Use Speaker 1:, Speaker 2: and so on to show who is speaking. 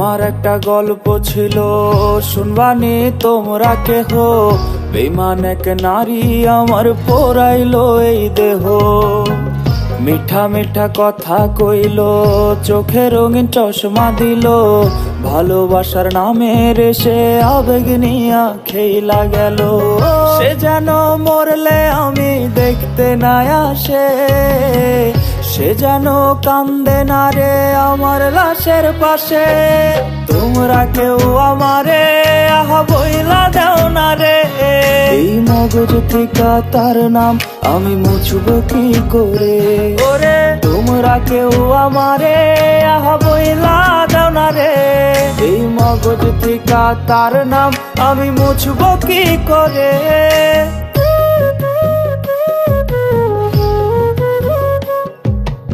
Speaker 1: আমার একটা গল্প ছিল, শুনবানি তোমরা কেহ। বেঈমান এক নারী আমার পোড়াইলো এই দেহ। মিঠা মিঠা কথা কইল, চোখে রঙিন চশমা দিল। ভালোবাসার নামের সে আবেগ নিয়া খেইলা গেল। সে যেন মরলে আমি দেখতে না আসে, সে যেন কান্দে না রে আমার লাশের পাশে। তোমরা কেউ আমারে আহা বইলা দাও না রে, এই মগজ থেকে তার নাম আমি মুছব কি করে। ওরে তোমরা কেউ আমারে আহা বইলা দাও না রে, এই মগজ থেকে তার নাম আমি মুছব কি করে।